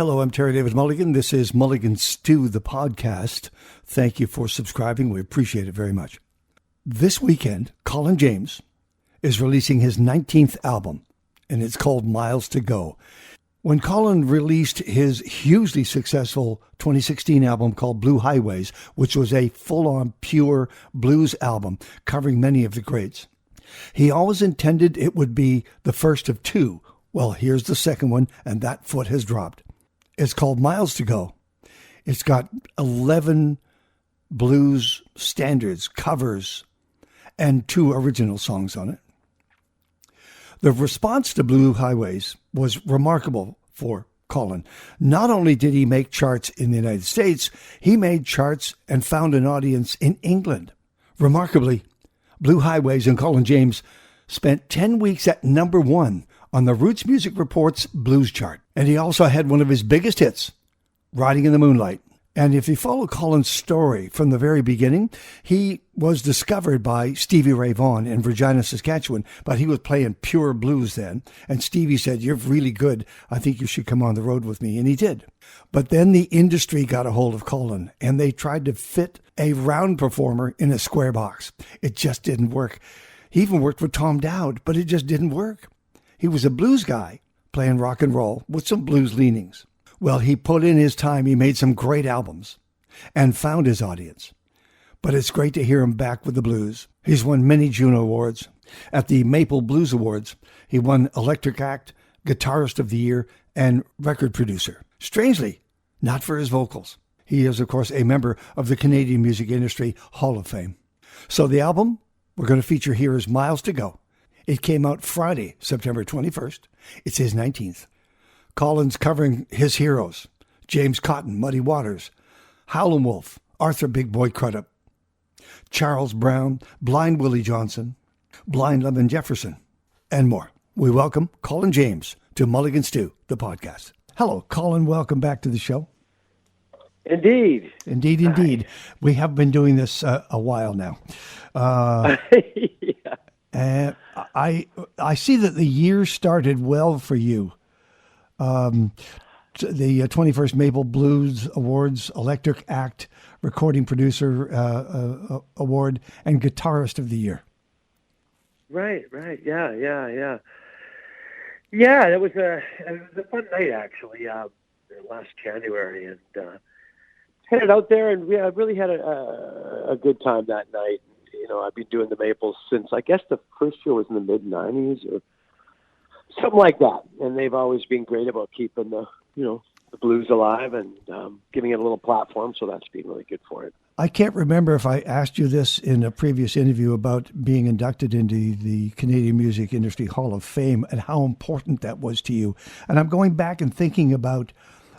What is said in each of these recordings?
Hello, I'm Terry David Mulligan. This is Mulligan Stew, the podcast. Thank you for subscribing. We appreciate it very much. This weekend, Colin James is releasing his 19th album, and it's called Miles to Go. When Colin released his hugely successful 2016 album called Blue Highways, which was a full-on pure blues album covering many of the greats, he always intended it would be the first of two. Well, here's the second one, and that foot has dropped. It's called Miles to Go. It's got 11 blues standards, covers, and 2 original songs on it. The response to Blue Highways was remarkable for Colin. Not only did he make charts in the United States, he made charts and found an audience in England. Remarkably, Blue Highways and Colin James spent 10 weeks at number 1 on the Roots Music Report's blues chart. And he also had one of his biggest hits, Riding in the Moonlight. And if you follow Colin's story from the very beginning, he was discovered by Stevie Ray Vaughan in Regina, Saskatchewan, but he was playing pure blues then. And Stevie said, "You're really good. I think you should come on the road with me." And he did. But then the industry got a hold of Colin, and they tried to fit a round performer in a square box. It just didn't work. He even worked with Tom Dowd, but it just didn't work. He was a blues guy playing rock and roll with some blues leanings. Well, he put in his time. He made some great albums and found his audience. But it's great to hear him back with the blues. He's won many Juno Awards. At the Maple Blues Awards, he won Electric Act, Guitarist of the Year, and Record Producer. Strangely, not for his vocals. He is, of course, a member of the Canadian Music Industry Hall of Fame. So the album we're going to feature here is Miles to Go. It came out Friday, September 21st. It's his 19th. Colin's covering his heroes: James Cotton, Muddy Waters, Howlin Wolf, Arthur Big Boy Crudup, Charles Brown, Blind Willie Johnson, Blind Lemon Jefferson, and more. We welcome Colin James to Mulligan Stew, the podcast. Hello, Colin. Welcome back to the show. Indeed. Indeed. We have been doing this a while now. Yeah. And I see that the year started well for you. The 21st Maple Blues Awards, Electric Act, Recording Producer Award, and Guitarist of the Year. Right. Yeah. Yeah, it was a fun night, actually, last January. And headed out there, and we really had a good time that night. You know, I've been doing the Maples since, I guess the first year was in the mid-'90s or something like that. And they've always been great about keeping the blues alive and giving it a little platform. So that's been really good for it. I can't remember if I asked you this in a previous interview about being inducted into the Canadian Music Industry Hall of Fame and how important that was to you. And I'm going back and thinking about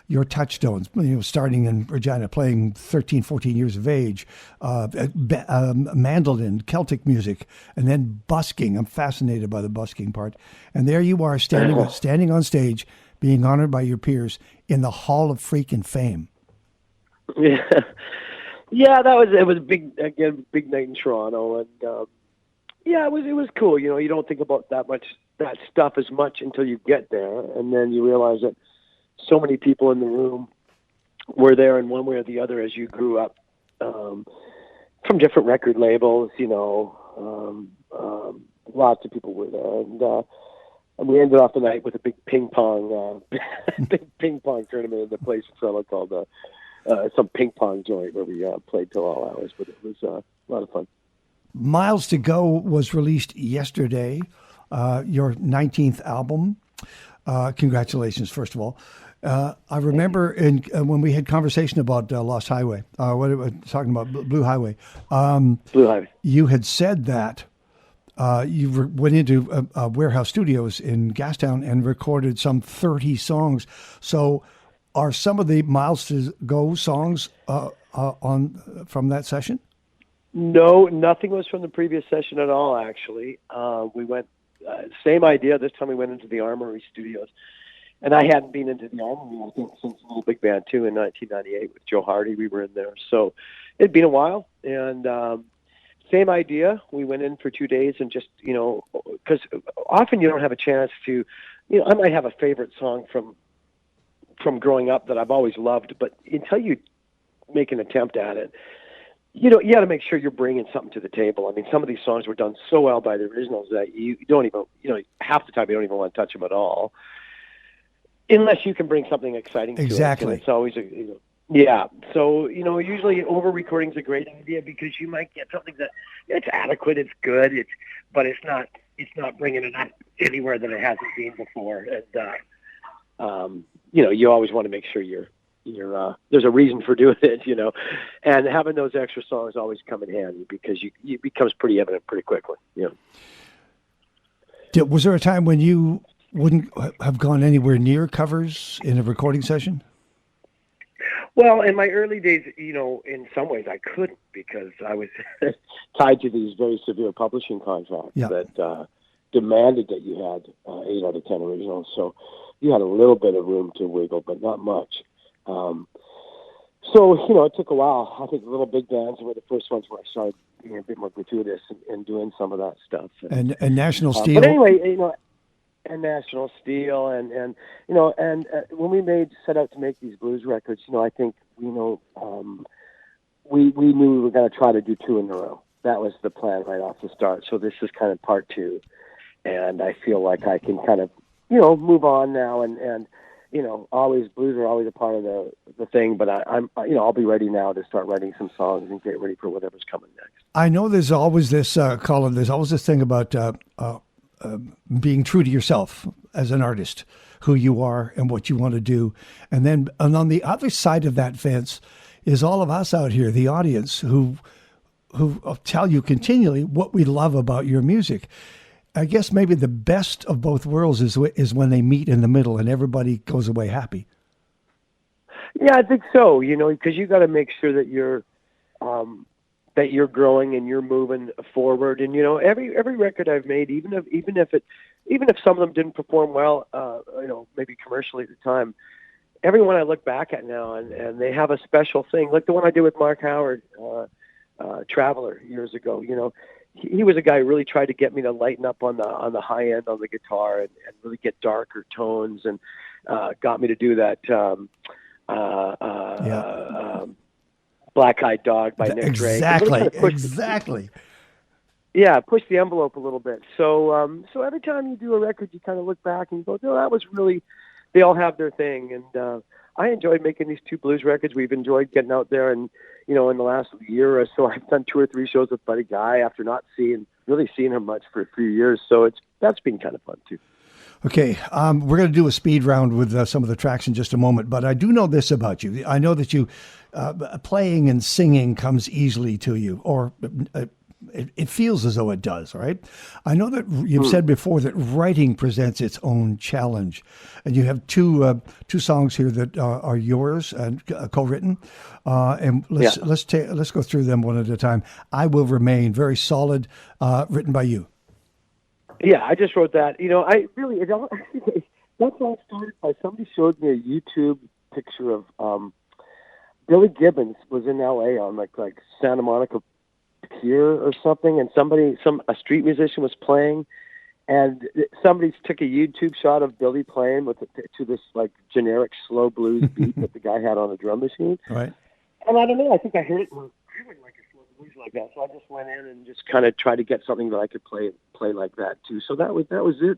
your touchstones, starting in Regina, playing 13, 14 years of age, mandolin, Celtic music, and then busking. I'm fascinated by the busking part. And there you are standing on stage, being honored by your peers in the Hall of Freaking Fame. Yeah, it was a big night in Toronto, and it was cool. You don't think about that stuff as much until you get there, and then you realize that so many people in the room were there in one way or the other as you grew up, from different record labels. Lots of people were there, and we ended off the night with a big ping pong tournament in the place in Toronto called some ping pong joint where we played till all hours. But it was a lot of fun. Miles to Go was released yesterday, your 19th album. Congratulations, first of all. I remember when we had conversation about Lost Highway, talking about Blue Highway. Blue Highway. You had said that you went into Warehouse Studios in Gastown and recorded some 30 songs. So, are some of the Miles to Go songs from that session? No, nothing was from the previous session at all. Actually, we went same idea. This time we went into the Armory Studios. And I hadn't been into the Armory, I think, since Little Big Band 2 in 1998 with Joe Hardy. We were in there. So it'd been a while. And same idea. We went in for 2 days and just, because often you don't have a chance to, I might have a favorite song from from growing up that I've always loved. But until you make an attempt at it, you got to make sure you're bringing something to the table. I mean, some of these songs were done so well by the originals that you don't even, half the time you don't even want to touch them at all, unless you can bring something exciting to it. Exactly. And it's always yeah. So, usually over-recording is a great idea because you might get something that it's adequate, it's good, but it's not bringing it up anywhere that it hasn't been before. And, you always want to make sure you're there's a reason for doing it, and having those extra songs always come in handy because it becomes pretty evident pretty quickly. Was there a time when you wouldn't have gone anywhere near covers in a recording session? Well, in my early days, in some ways I couldn't because I was tied to these very severe publishing contracts that demanded that you had 8 out of 10 originals. So you had a little bit of room to wiggle, but not much. So, it took a while. I think Little Big Bands were the first ones where I started being a bit more gratuitous and doing some of that stuff. And National Steel. But anyway, and National Steel, and when we set out to make these blues records, I think we knew we were going to try to do 2 in a row. That was the plan right off the start. So this is kind of part 2, and I feel like I can kind of move on now, and always blues are always a part of the thing. But I'll be ready now to start writing some songs and get ready for whatever's coming next. I know there's always this, Colin. There's always this thing about being true to yourself as an artist, who you are and what you want to do. And on the other side of that fence is all of us out here, the audience, who tell you continually what we love about your music. I guess maybe the best of both worlds is when they meet in the middle and everybody goes away happy. Yeah, I think so, because you got to make sure that you're growing and you're moving forward. And every record I've made, even if some of them didn't perform well, maybe commercially at the time, every one I look back at now and they have a special thing, like the one I did with Mark Howard, Traveler, years ago. He was a guy who really tried to get me to lighten up on the high end on the guitar and really get darker tones, and got me to do that. Black Eyed Dog by Nick Drake. Exactly. Push the envelope a little bit. So every time you do a record, you kind of look back and you go, no, that was really, they all have their thing. And I enjoyed making these 2 blues records. We've enjoyed getting out there, and in the last year or so, I've done 2 or 3 shows with Buddy Guy after not really seeing him much for a few years. So that's been kind of fun too. Okay, we're going to do a speed round with some of the tracks in just a moment, but I do know this about you. I know that you playing and singing comes easily to you, or it feels as though it does, right? I know that you've said before that writing presents its own challenge, and you have two songs here that are yours and co-written. And let's go through them one at a time. I Will Remain, very solid, written by you. Yeah, I just wrote that. That's all started by somebody showed me a YouTube picture of Billy Gibbons was in L.A. on like Santa Monica Pier or something, and a street musician was playing, and somebody took a YouTube shot of Billy playing to this like generic slow blues beat that the guy had on a drum machine. Right. And I don't know, I think I heard it. I would like a slow blues like that, so I just went in and just kind of tried to get something that I could play like that too. So that was it.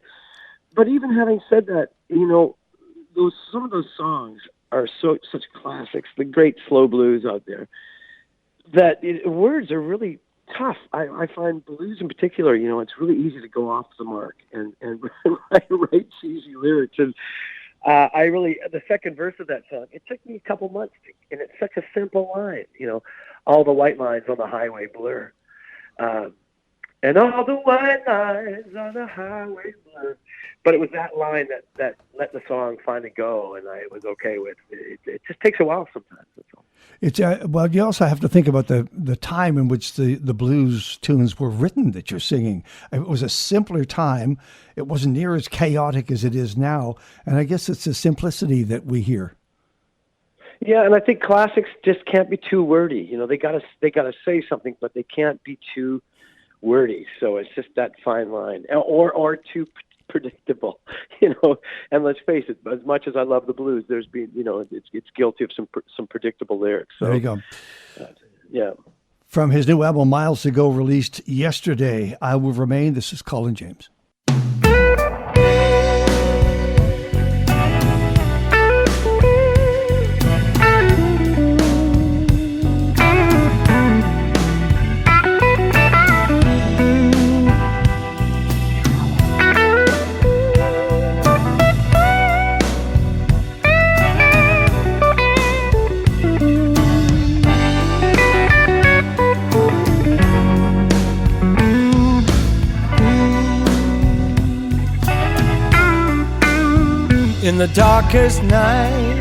But even having said that, some of those songs are such classics, the great slow blues out there, that words are really tough. I find blues in particular, it's really easy to go off the mark and write cheesy lyrics. And the second verse of that song, it took me a couple months, and it's such a simple line, all the white lines on the highway blur. And all the white lines on the highway blur. But it was that line that let the song finally go, and I was okay with it. It just takes a while sometimes. That's all. It's well, you also have to think about the time in which the blues tunes were written that you're singing. It was a simpler time. It wasn't near as chaotic as it is now, and I guess it's the simplicity that we hear. Yeah, and I think classics just can't be too wordy. They gotta say something, but they can't be too wordy. So it's just that fine line, or too predictable, and let's face it, as much as I love the blues, there's been, it's guilty of some predictable lyrics. So, there you go. Yeah. From his new album, Miles to Go, released yesterday, I Will Remain. This is Colin James. In the darkest night,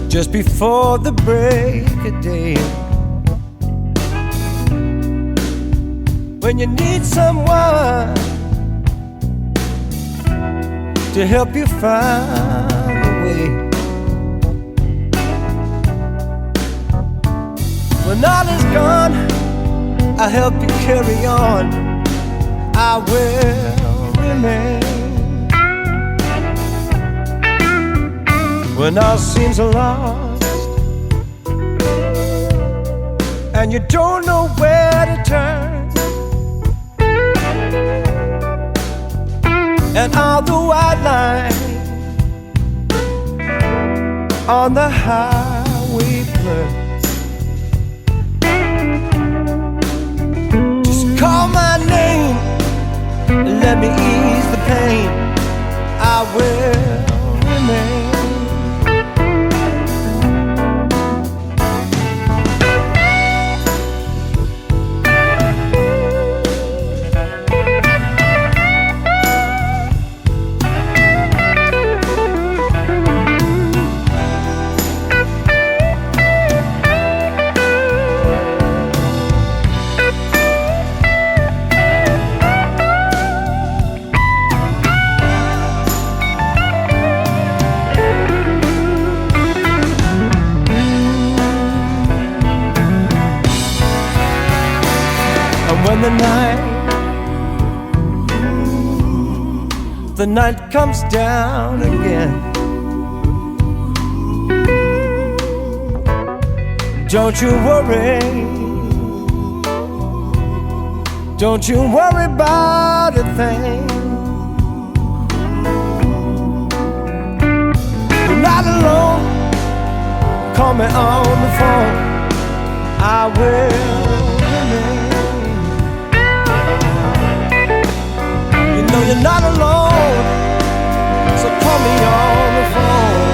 just before the break of day, when you need someone to help you find a way, when all is gone, I'll help you carry on. I will remain. When all seems lost and you don't know where to turn, and all the white lines on the highway blur, just call my name and let me ease the pain. I will remain. When the night comes down again, don't you worry, don't you worry about a thing. You're not alone, call me on the phone, I will remain. No, you're not alone, so call me on the phone.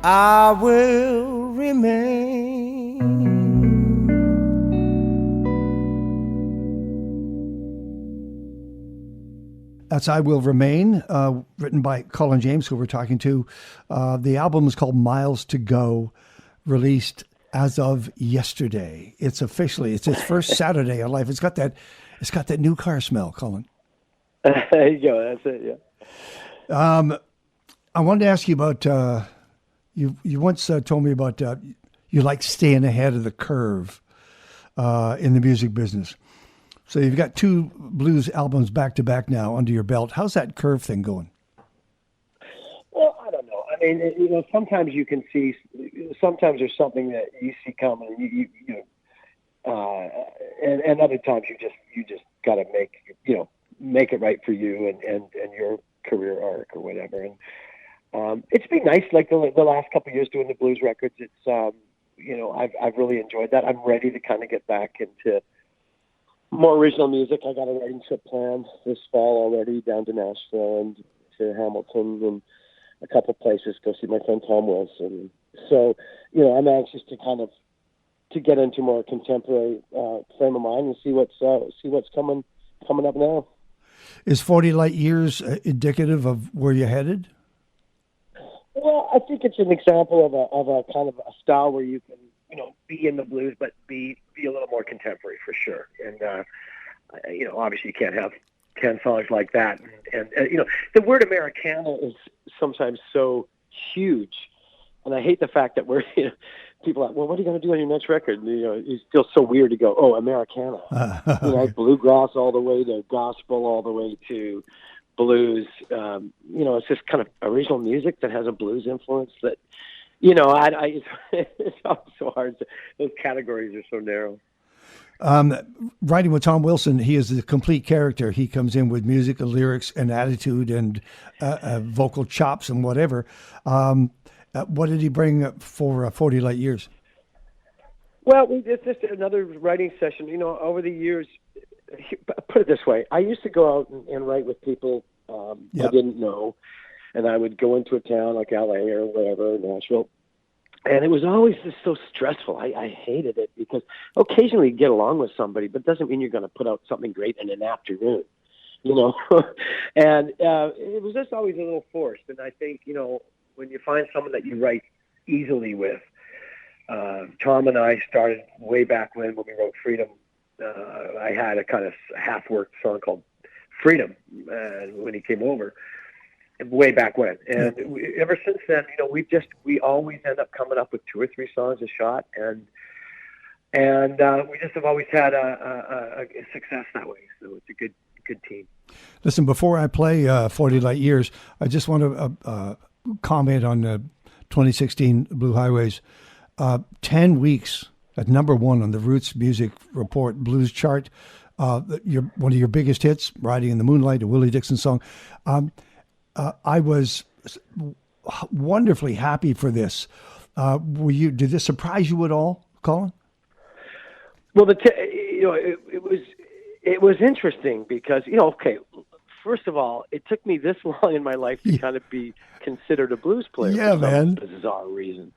I will remain. That's I Will Remain, written by Colin James, who we're talking to. The album is called Miles to Go, released as of yesterday. It's its first Saturday of life. It's got that new car smell, Colin. There you go. That's it. Yeah. I wanted to ask you about. You once told me about you like staying ahead of the curve in the music business. So you've got 2 blues albums back to back now under your belt. How's that curve thing going? Well, I don't know. I mean, sometimes you can see. Sometimes there's something that you see coming, and and other times you just got to make it right for you and your career arc or whatever. And it's been nice, like the last couple of years doing the blues records. It's I've really enjoyed that. I'm ready to kind of get back into more original music. I got a writing trip planned this fall already down to Nashville and to Hamilton and a couple places, go see my friend Tom Wilson. So I'm anxious to kind of to get into more contemporary frame of mind and see what's coming up now. Is 40 light years indicative of where you're headed? Well, I think it's an example of a kind of a style where you can be in the blues but be a little more contemporary for sure. And obviously you can't have 10 songs like that. And the word Americana is sometimes so huge, and I hate the fact that we're people are, well, what are you going to do on your next record? And, it feels so weird to go, oh, Americana. Bluegrass all the way to gospel, all the way to blues. It's just kind of original music that has a blues influence that, it's so hard. Those categories are so narrow. Writing with Tom Wilson, he is the complete character. He comes in with music, lyrics, and attitude, and vocal chops and whatever. What did he bring for 40 Light Years? Well, it's just another writing session. Over the years, put it this way: I used to go out and write with people I didn't know, and I would go into a town like LA or wherever, Nashville. And it was always just so stressful. I hated it because occasionally you get along with somebody, but it doesn't mean you're going to put out something great in an afternoon, And it was just always a little forced. And I think, when you find someone that you write easily with, Tom and I started way back when we wrote Freedom. I had a kind of half-worked song called Freedom when he came over. Way back when, and ever since then, we always end up coming up with 2 or 3 songs a shot, and we just have always had a success that way. So it's a good team. Listen, before I play 40 Light Years, I just want to comment on 2016 Blue Highways. 10 weeks at number 1 on the Roots Music Report Blues chart. One of your biggest hits, "Riding in the Moonlight," a Willie Dixon song. I was wonderfully happy for this. Did this surprise you at all, Colin? Well, it was interesting because first of all, it took me this long in my life to kind of be considered a blues player. Yeah, for man. some bizarre reason.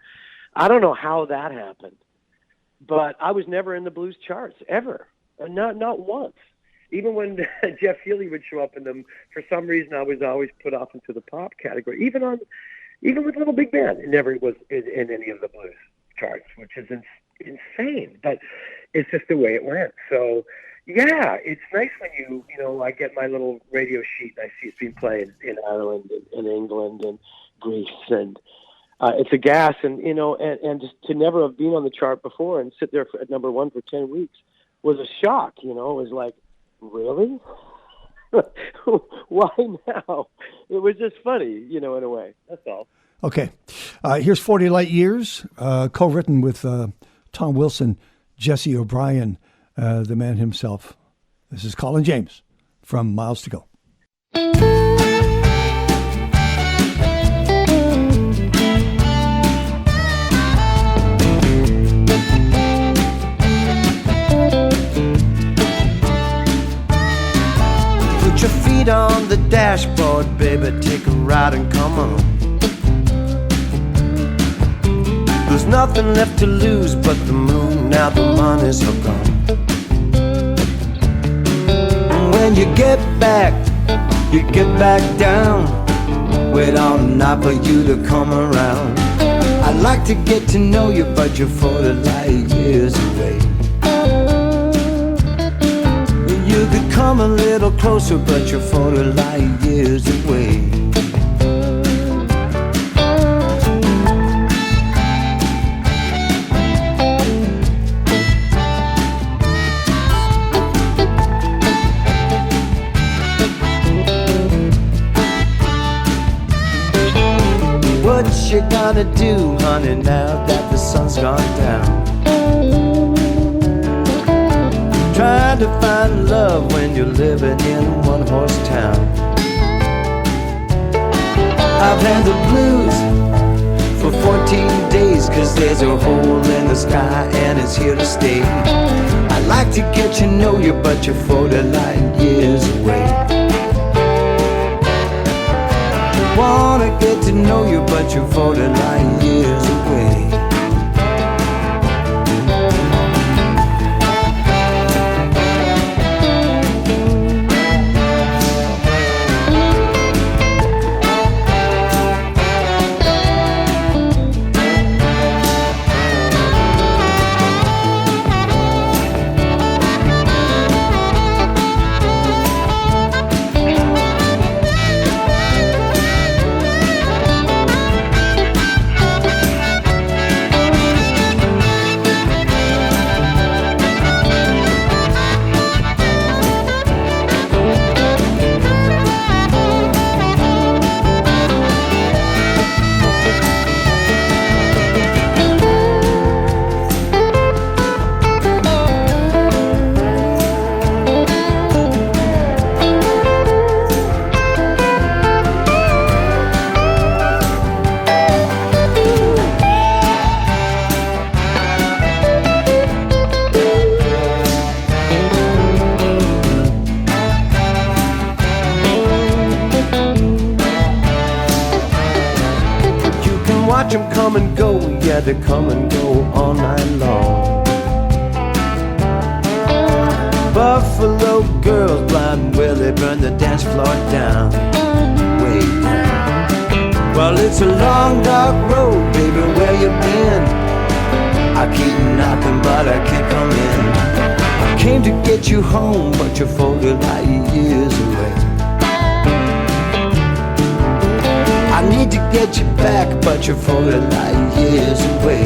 I don't know how that happened, but I was never in the blues charts ever, not once. Even when Jeff Healey would show up in them, for some reason I was always put off into the pop category. Even with Little Big Band, it never was in any of the blues charts, which is insane. But it's just the way it went. So, yeah, it's nice when I get my little radio sheet and I see it's being played in Ireland and England and Greece, and it's a gas. And and just to never have been on the chart before and sit there at number 1 for 10 weeks was a shock. It was like, really? Why now? It was just funny, in a way. That's all. Okay. Here's 40 Light Years, co-written with Tom Wilson, Jesse O'Brien, the man himself. This is Colin James from Miles to Go. Your feet on the dashboard, baby, take a ride and come on. There's nothing left to lose but the moon, now the money's all gone. And when you get back down. Wait all night for you to come around. I'd like to get to know you, but you're 40 light years away. You could come a little closer, but you're 40 light years away. What you gonna do, honey, now that the sun's gone down? Trying to find love when you're living in a one-horse town. I've had the blues for 14 days, 'cause there's a hole in the sky and it's here to stay. I'd like to get to know you, but you're 40 light years away. Wanna get to know you, but you're 40 light years away. watch them come and go, yeah, they come and go all night long. Buffalo girls, blind Willie, burn the dance floor down, way down. Well, it's a long, dark road, baby, where you been? I keep knocking, but I can't come in. I came to get you home, but you're 40 light years away. I need to get you back, but you're 40 light years away.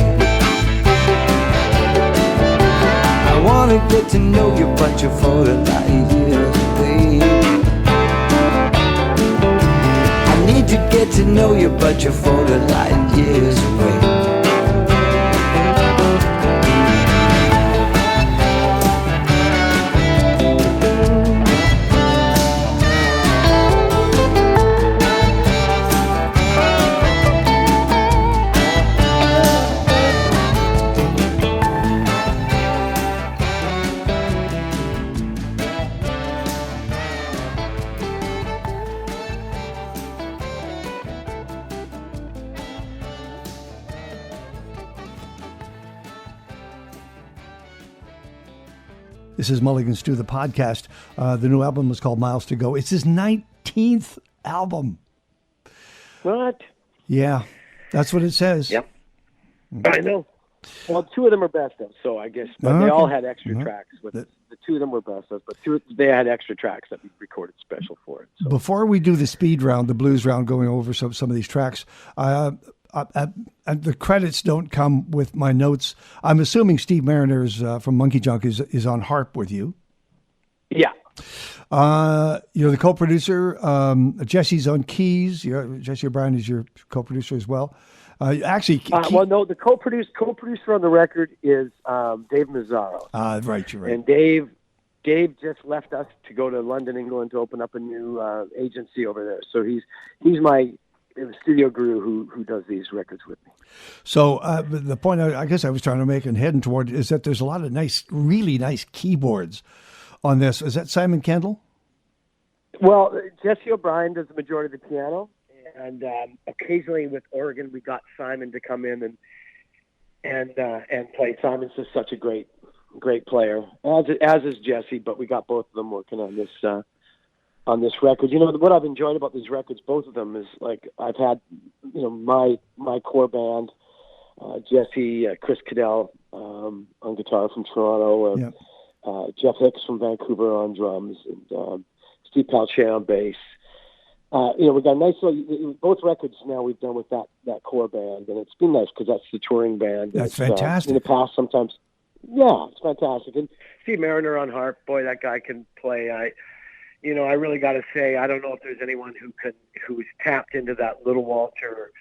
I wanna get to know you, but you're 40 light years away. I need to get to know you, but you're 40 light years away. This is Mulligan Stew, the podcast. The new album is called Miles to Go. It's his 19th album. What? Yeah, that's what it says. Yep. I know. Well, two of them are best of, so I guess. But they all had extra tracks. The two of them were best of, but they had extra tracks that we recorded special for it. So. Before we do the speed round, the blues round, going over some of these tracks, the credits don't come with my notes. I'm assuming Steve Mariner's from Monkey Junk is on harp with you. Yeah. You're the co-producer. Jesse's on keys. Jesse O'Brien is your co-producer as well. The co-producer on the record is Dave Mazzaro. Right, you're right. And Dave just left us to go to London, England, to open up a new agency over there. So he's my studio guru who does these records with me. So the point I guess I was trying to make and heading toward is that there's a lot of really nice keyboards on this. Is that Simon Kendall? Well, Jesse O'Brien does the majority of the piano, and occasionally with Oregon we got Simon to come in and play. Simon's just such a great player, as is Jesse. But we got both of them working on this record. You know, what I've enjoyed about these records, both of them, is like I've had, my core band, Jesse, Chris Cadell on guitar from Toronto, Jeff Hicks from Vancouver on drums, and Steve Palche on bass. We got nice both records now we've done with that core band, and it's been nice because that's the touring band. That's fantastic. In the past, sometimes, it's fantastic. And Steve Mariner on harp, boy, that guy can play. I really got to say, I don't know if there's anyone who's tapped into that Little Walter,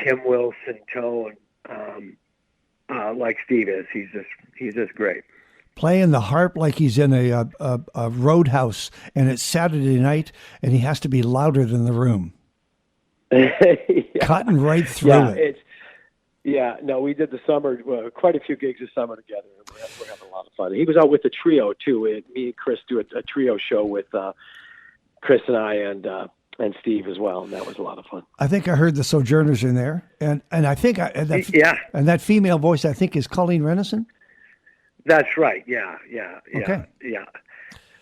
Kim Wilson tone like Steve is. He's just great. Playing the harp like he's in a roadhouse, and it's Saturday night, and he has to be louder than the room. Cutting right through it. We did the summer, quite a few gigs this summer together, and we're having a lot of fun. He was out with the trio too. Me and Chris do a trio show with Chris and I and Steve as well, and that was a lot of fun. I think I heard the Sojourners in there, and I think and that female voice I think is Colleen Renison. That's right. Yeah. Okay. Yeah.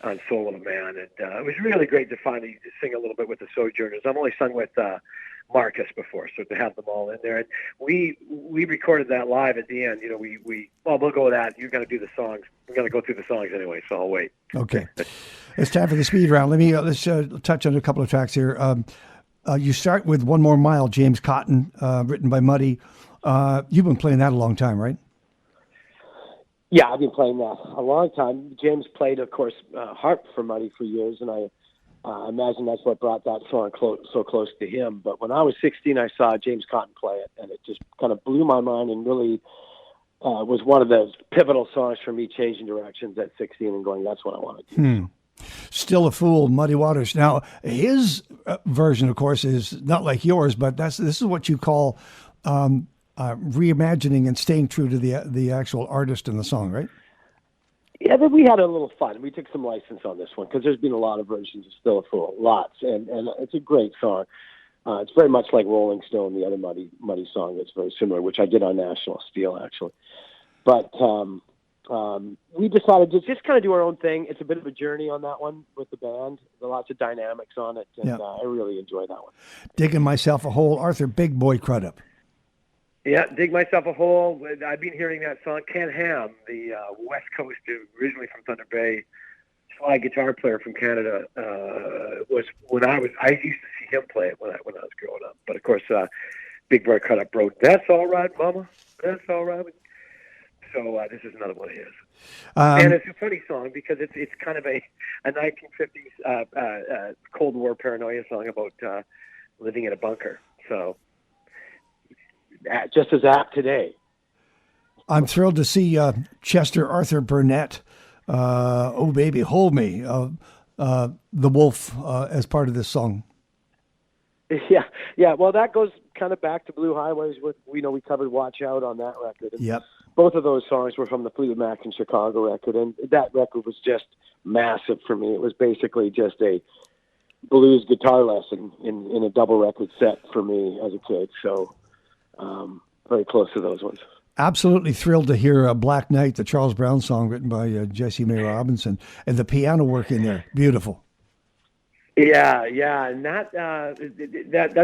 On Soul of a Man, and it was really great to finally sing a little bit with the Sojourners. I've only sung with Marcus before, so to have them all in there, and we recorded that live at the end. We'll go with that. You're going to do the songs. We're going to go through the songs anyway, so I'll wait. Okay, it's time for the speed round. Let's touch on a couple of tracks here. You start with One More Mile, James Cotton, written by Muddy. You've been playing that a long time, right? Yeah, I've been playing that a long time. James played, of course, harp for Muddy for years, and I imagine that's what brought that song so close to him. But when I was 16, I saw James Cotton play it, and it just kind of blew my mind and really was one of those pivotal songs for me changing directions at 16 and going, that's what I want to do. Still a Fool, Muddy Waters. Now, his version, of course, is not like yours, but this is what you call reimagining and staying true to the actual artist in the song, right? Yeah, but we had a little fun. We took some license on this one because there's been a lot of versions of Still a Fool, lots, and it's a great song. It's very much like Rolling Stone, the other Muddy song that's very similar, which I did on National Steel, actually. But we decided to just kind of do our own thing. It's a bit of a journey on that one with the band. There are lots of dynamics on it, and I really enjoy that one. Digging Myself a Hole, Arthur Big Boy Crudup. Yeah, Dig Myself a Hole. I've been hearing that song. Ken Ham, the West Coast, originally from Thunder Bay, fly guitar player from Canada, was when I used to see him play it when I was growing up. But of course, Big Boy Crudup wrote "That's All Right, Mama, That's All Right." So this is another one of his, and it's a funny song because it's kind of a 1950s Cold War paranoia song about living in a bunker. So just as apt today. I'm thrilled to see Chester Arthur Burnett, "Oh Baby Hold Me," the Wolf, as part of this song. Yeah. Well, that goes kind of back to Blue Highways. We covered "Watch Out" on that record. And yep. Both of those songs were from the Fleetwood Mac and Chicago record, and that record was just massive for me. It was basically just a blues guitar lesson in a double record set for me as a kid. So very close to those ones. Absolutely thrilled to hear "Black Knight," the Charles Brown song written by Jesse May Robinson, and the piano work in there. Beautiful. Yeah, and that's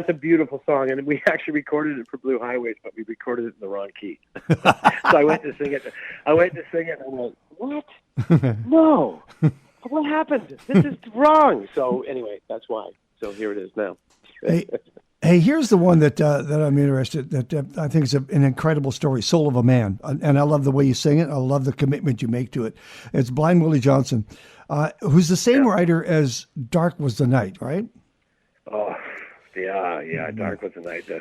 a beautiful song, and we actually recorded it for Blue Highways, but we recorded it in the wrong key. So I went to sing it, and I went, "What? No, what happened? This is wrong." So anyway, that's why. So here it is now. Hey, here's the one that I'm interested. That I think is an incredible story, "Soul of a Man," and I love the way you sing it. I love the commitment you make to it. It's Blind Willie Johnson, who's the same writer as "Dark Was the Night," right? Oh, yeah. "Dark Was the Night." I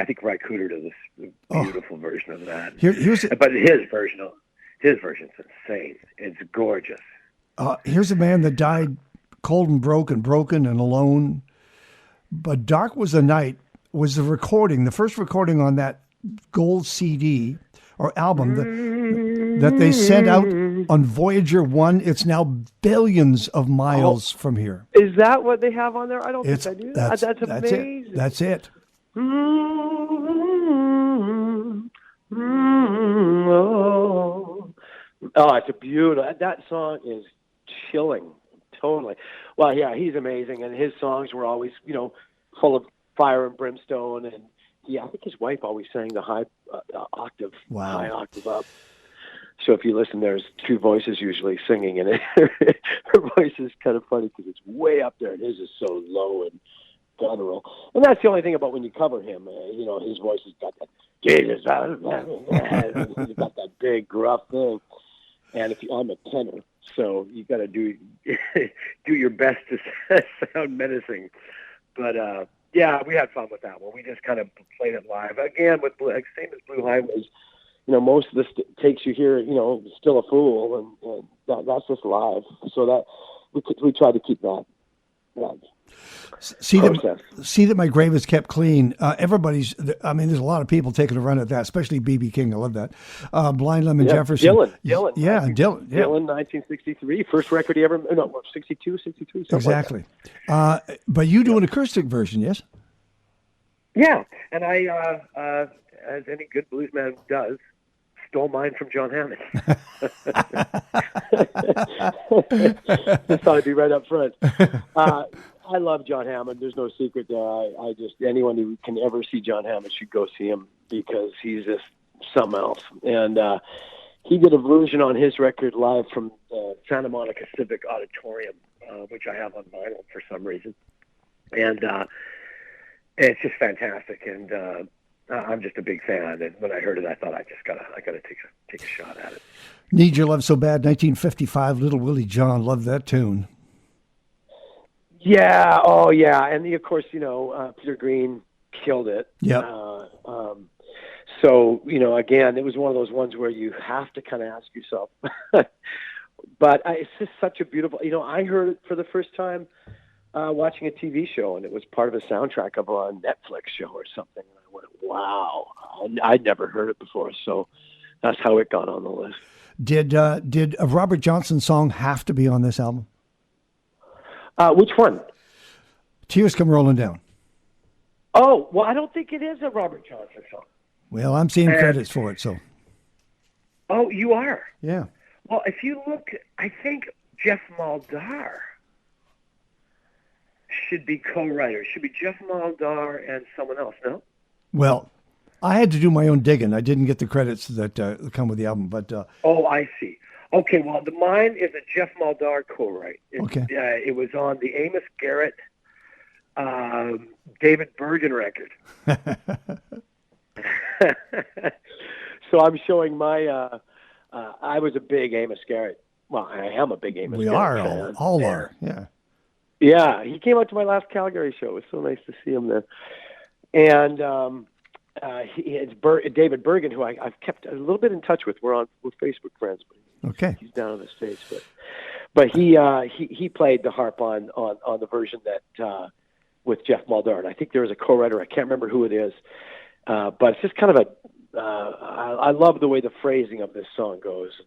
think Ry Cooder does this beautiful version of that. But his version's insane. It's gorgeous. Here's a man that died cold and broken and alone. But "Dark Was the Night" was the first recording on that gold CD or album that they sent out on Voyager 1. It's now billions of miles from here. Is that what they have on there? I don't think I do. That's amazing. That's it. It's a beautiful. That song is chilling. Totally. Well, yeah, he's amazing, and his songs were always, full of fire and brimstone. And I think his wife always sang the high octave up. So if you listen, there's two voices usually singing, and her voice is kind of funny because it's way up there, and his is so low and guttural. And that's the only thing about when you cover him. His voice has got that Jesus, he's got that big gruff thing. And I'm a tenor, so you got to do your best to sound menacing. But we had fun with that one. We just kind of played it live again with same as Blue Highways. Most of this takes you here. Still a Fool, and that's just live. So that we try to keep that. See that my grave is kept clean. There's a lot of people taking a run at that, especially B.B. King. I love that. Blind Lemon Jefferson. Dylan. Dylan, 1963, first record he ever, 62, 63, something exactly. Like that. But you do an acoustic version, yes? Yeah, and I, as any good bluesman does, stole mine from John Hammond. Just thought I'd be right up front. I love John Hammond. There's no secret there. I just, anyone who can ever see John Hammond should go see him because he's just something else. And he did a version on his record live from Santa Monica Civic Auditorium, which I have on vinyl for some reason. And it's just fantastic. And I'm just a big fan. And when I heard it, I thought I gotta take a shot at it. Need Your Love So Bad, 1955, Little Willie John. Love that tune. Yeah. Oh, yeah. And of course, Peter Green killed it. Yeah. So, again, it was one of those ones where you have to kind of ask yourself. But it's just such a beautiful. I heard it for the first time watching a TV show, and it was part of a soundtrack of a Netflix show or something. And I went, "Wow, I'd never heard it before." So that's how it got on the list. Did a Robert Johnson song have to be on this album? Which one? Tears Come Rolling Down. Oh, well, I don't think it is a Robert Johnson song. Well, I'm seeing credits for it, so. Oh, you are? Yeah. Well, if you look, I think Jeff Maldar should be co-writer. Should be Jeff Maldar and someone else, no? Well, I had to do my own digging. I didn't get the credits that come with the album, but... Oh, I see. Okay, well, mine is a Jeff Maldar co-write. Okay. It was on the Amos Garrett, David Bergen record. So I'm showing my... I was a big Amos Garrett. Well, I am a big Amos we Garrett are, fan. all are, yeah. Yeah, he came out to my last Calgary show. It was so nice to see him there. And it's David Bergen, who I've kept a little bit in touch with. We're Facebook friends, but okay. He's down in the States. But he played the harp on the version that with Jeff Maldar. And I think there was a co-writer. I can't remember who it is. But it's just kind of I love the way the phrasing of this song goes.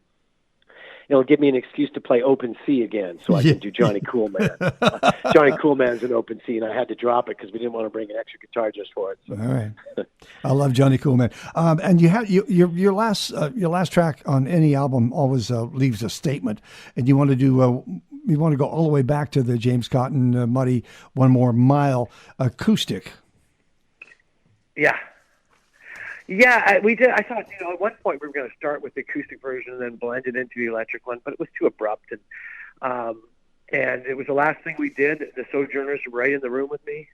It'll give me an excuse to play Open C again, so I can do Johnny Coolman. Johnny Coolman's an Open C, and I had to drop it because we didn't want to bring an extra guitar just for it. So. All right, I love Johnny Coolman. And you have your last track on any album always leaves a statement, and you want to do you want to go all the way back to the James Cotton Muddy One More Mile acoustic. Yeah. Yeah, we did. I thought, at one point we were going to start with the acoustic version and then blend it into the electric one, but it was too abrupt. And it was the last thing we did. The Sojourners were right in the room with me.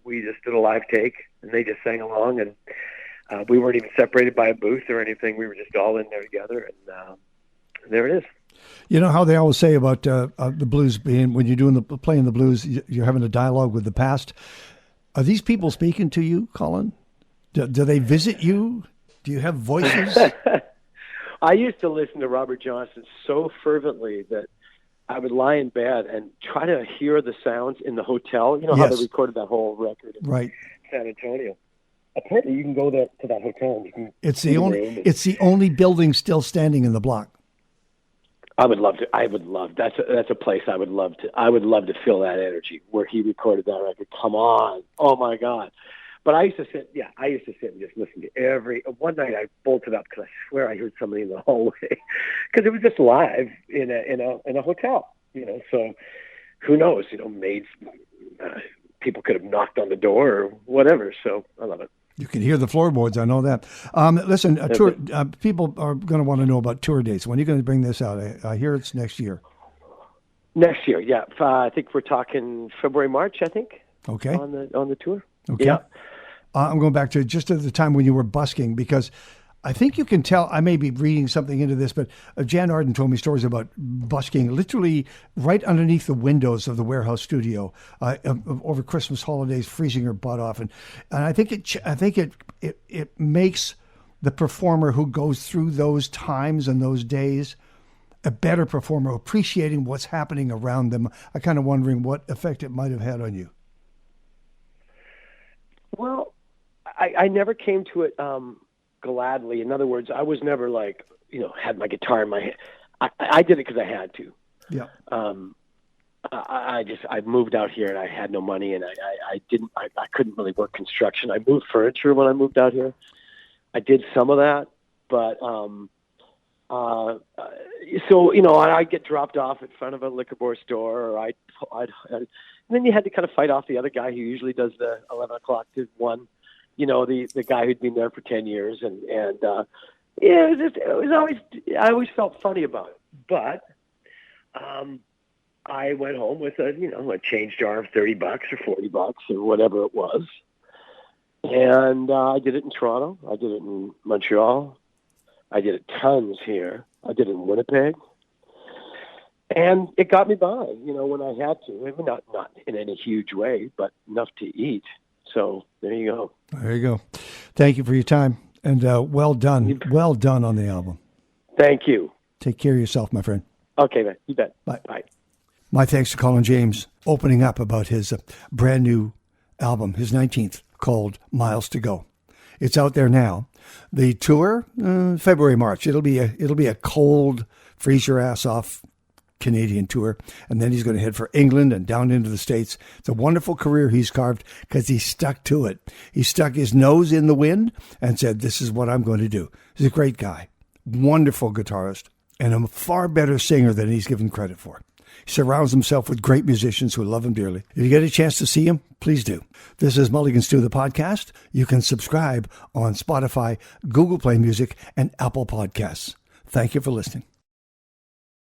We just did a live take, and they just sang along. And we weren't even separated by a booth or anything. We were just all in there together, and there it is. You know how they always say about the blues being, when you're doing playing the blues, you're having a dialogue with the past. Are these people speaking to you, Colin? Do they visit you? Do you have voices? I used to listen to Robert Johnson so fervently that I would lie in bed and try to hear the sounds in the hotel. You know how they recorded that whole record in San Antonio. Apparently, you can go there to that hotel. And it's the only building still standing in the block. I would love to. That's a place I would love to. I would love to feel that energy where he recorded that record. Come on! Oh my God! But I used to sit and just listen to every. One night I bolted up because I swear I heard somebody in the hallway because it was just live in a hotel. So who knows? Maids, people could have knocked on the door or whatever. So I love it. You can hear the floorboards. I know that. Listen, tour. People are going to want to know about tour dates. When are you going to bring this out? I hear it's next year. Next year, yeah. I think we're talking February, March. I think. Okay. On the tour. Okay. Yeah. I'm going back to just at the time when you were busking, because I think you can tell, I may be reading something into this, but Jan Arden told me stories about busking literally right underneath the windows of the warehouse studio over Christmas holidays, freezing her butt off. And I think it makes the performer who goes through those times and those days a better performer, appreciating what's happening around them. I'm kind of wondering what effect it might have had on you. Well, I never came to it gladly. In other words, I was never like, had my guitar in my hand. I did it because I had to. Yeah. I moved out here and I had no money, and I couldn't really work construction. I moved furniture when I moved out here. I did some of that, but so I'd get dropped off in front of a liquor store, or I'd and then you had to kind of fight off the other guy who usually does the 11 o'clock to 1. The guy who'd been there for 10 years, and it was always, I always felt funny about it. But I went home with a change jar of $30 or $40 or whatever it was, and I did it in Toronto, I did it in Montreal, I did it tons here, I did it in Winnipeg, and it got me by. When I had to. I mean, not in any huge way, but enough to eat. So there you go. There you go. Thank you for your time, and well done. Well done on the album. Thank you. Take care of yourself, my friend. Okay, man. You bet. Bye. Bye. My thanks to Colin James, opening up about his brand new album, his 19th, called Miles to Go. It's out there now. The tour, February, March. It'll be a cold, freeze your ass off Canadian tour, and then he's going to head for England and down into the States. It's a wonderful career he's carved because he stuck to it. He stuck his nose in the wind and said, this is what I'm going to do. He's a great guy, wonderful guitarist, and a far better singer than he's given credit for. He surrounds himself with great musicians who love him dearly. If you get a chance to see him, please do. This is Mulligan Stew, the podcast. You can subscribe on Spotify, Google Play Music, and Apple Podcasts. Thank you for listening.